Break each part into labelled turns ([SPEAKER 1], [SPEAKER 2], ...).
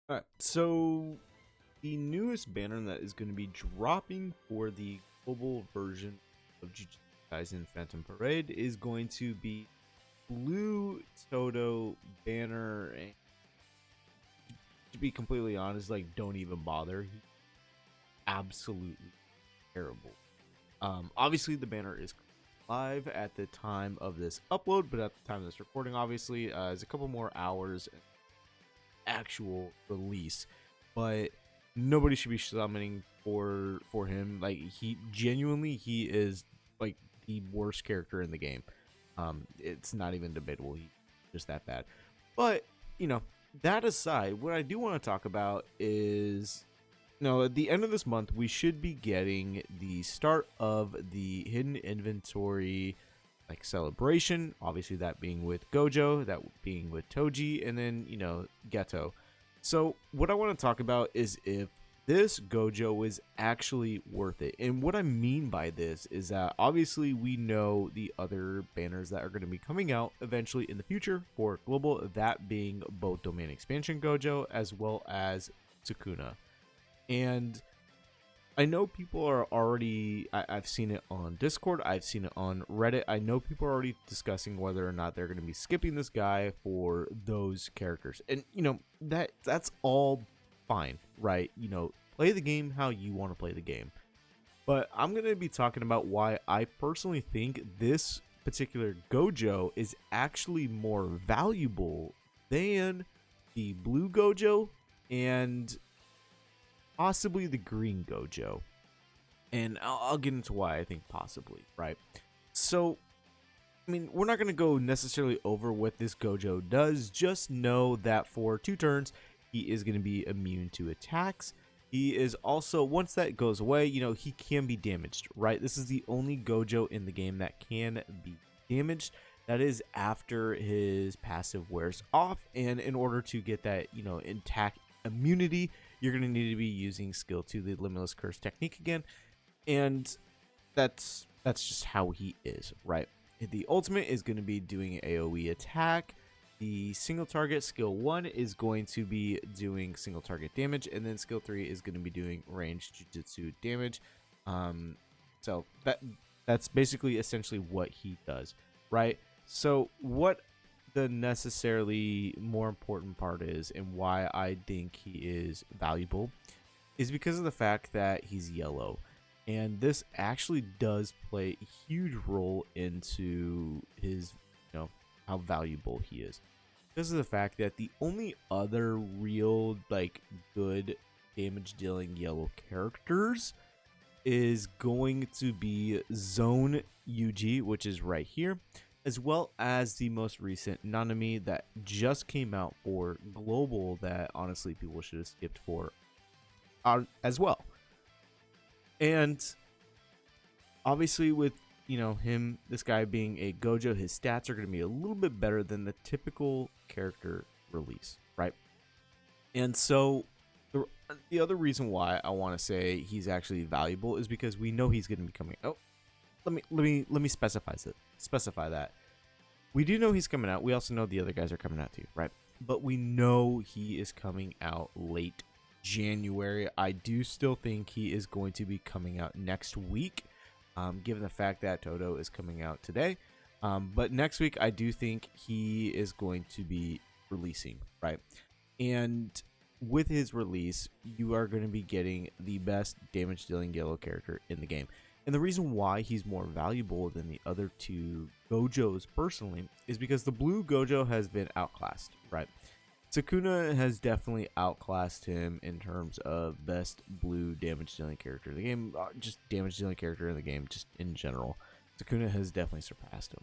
[SPEAKER 1] All right, so the newest banner that is going to be dropping for the global version of Jujutsu Kaisen Phantom Parade is going to be blue Todo banner. And to be completely honest, like, don't even bother. He's absolutely terrible. Obviously, the banner is live at the time of this upload, but at the time of this recording, obviously, is a couple more hours actual release, but nobody should be summoning for him. Like, he is like the worst character in the game. It's not even debatable. He's just that bad. But you know, that aside, what I do want to talk about is, at the end of this month, we should be getting the start of the hidden inventory like celebration, obviously that being with Gojo, that being with Toji, and then Geto. So what I want to talk about is if this Gojo is actually worth it. And what I mean by this is that obviously we know the other banners that are going to be coming out eventually in the future for global, that being both domain expansion Gojo as well as Sukuna. And I know people are already, I've seen it on Discord, I've seen it on Reddit. I know people are already discussing whether or not they're going to be skipping this guy for those characters. And, that's all fine, right? Play the game how you want to play the game. But I'm going to be talking about why I personally think this particular Gojo is actually more valuable than the blue Gojo and possibly the green Gojo. And I'll get into why I think possibly, right? So, I mean, we're not going to go necessarily over what this Gojo does. Just know that for 2 turns, he is going to be immune to attacks. He is also, once that goes away, he can be damaged, right? This is the only Gojo in the game that can be damaged. That is after his passive wears off. And in order to get that, intact immunity, you're going to need to be using skill 2, the Limitless Curse technique again. And that's just how he is, right? The ultimate is going to be doing an AoE attack. The single target skill 1 is going to be doing single target damage, and then skill 3 is going to be doing ranged Jujutsu damage. So that's basically essentially what he does, right? So what the necessarily more important part is, and why I think he is valuable, is because of the fact that he's yellow. And this actually does play a huge role into his, how valuable he is. Because of the fact that the only other real, good damage dealing yellow characters is going to be Zone UG, which is right here, as well as the most recent Nanami that just came out for global that honestly people should have skipped for as well. And obviously with this guy being a Gojo, his stats are going to be a little bit better than the typical character release, right? And so the other reason why I want to say he's actually valuable is because we know he's going to be coming out. Let me specify that. We do know he's coming out. We also know the other guys are coming out too, right? But we know he is coming out late January. I do still think he is going to be coming out next week, given the fact that Todo is coming out today. But next week, I do think he is going to be releasing, right? And with his release, you are going to be getting the best damage dealing yellow character in the game. And the reason why he's more valuable than the other 2 Gojos personally is because the blue Gojo has been outclassed, right? Sukuna has definitely outclassed him in terms of best blue damage dealing character in the game, just damage dealing character in the game, just in general. Sukuna has definitely surpassed him.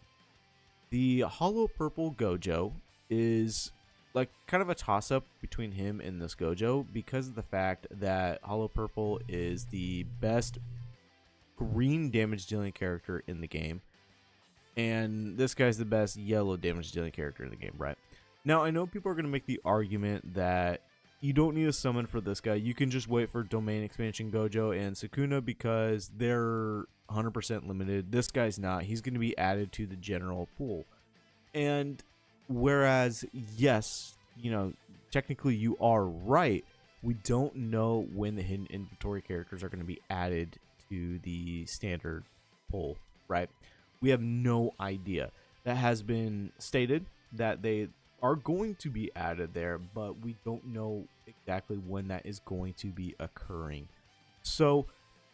[SPEAKER 1] The hollow purple Gojo is like kind of a toss up between him and this Gojo because of the fact that hollow purple is the best green damage dealing character in the game, and this guy's the best yellow damage dealing character in the game, right? Now I know people are going to make the argument that you don't need a summon for this guy, you can just wait for domain expansion Gojo and Sukuna because they're 100% limited. This guy's not. He's going to be added to the general pool. And whereas yes, technically you are right. We don't know when the hidden inventory characters are going to be added to the standard poll, right? We have no idea. That has been stated that they are going to be added there, but we don't know exactly when that is going to be occurring. So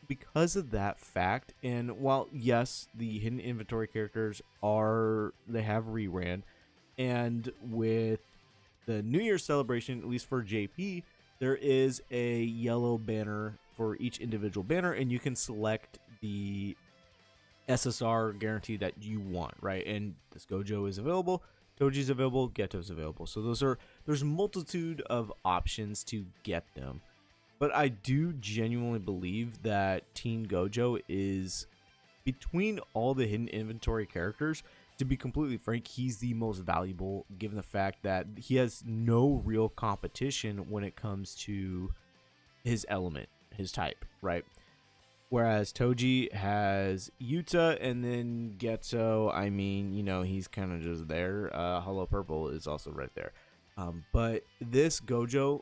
[SPEAKER 1] because of that fact, and while yes, the hidden inventory characters they have reran, and with the New Year's celebration, at least for JP, there is a yellow banner for each individual banner, and you can select the SSR guarantee that you want, right? And this Gojo is available, Toji's available, Geto's available. So there's a multitude of options to get them. But I do genuinely believe that Teen Gojo is, between all the hidden inventory characters, to be completely frank, he's the most valuable, given the fact that he has no real competition when it comes to his element, his type, right? Whereas Toji has Yuta, and then Geto, I mean, he's kind of just there. Hollow Purple is also right there. But this Gojo,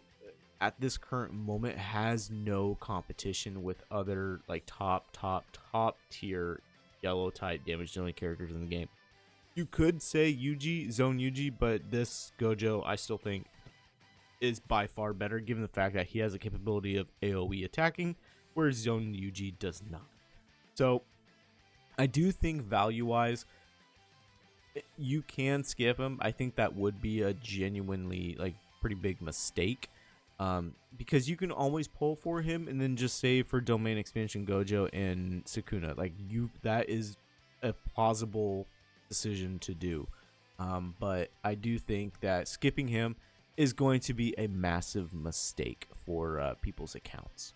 [SPEAKER 1] at this current moment, has no competition with other like top tier yellow type damage dealing characters in the game. You could say Zone Yuji, but this Gojo I still think is by far better, given the fact that he has the capability of AoE attacking, whereas Zone Yuji does not. So I do think value-wise, you can skip him. I think that would be a genuinely like pretty big mistake, because you can always pull for him and then just save for Domain Expansion Gojo and Sukuna. Like that is a plausible decision to do. But I do think that skipping him is going to be a massive mistake for people's accounts.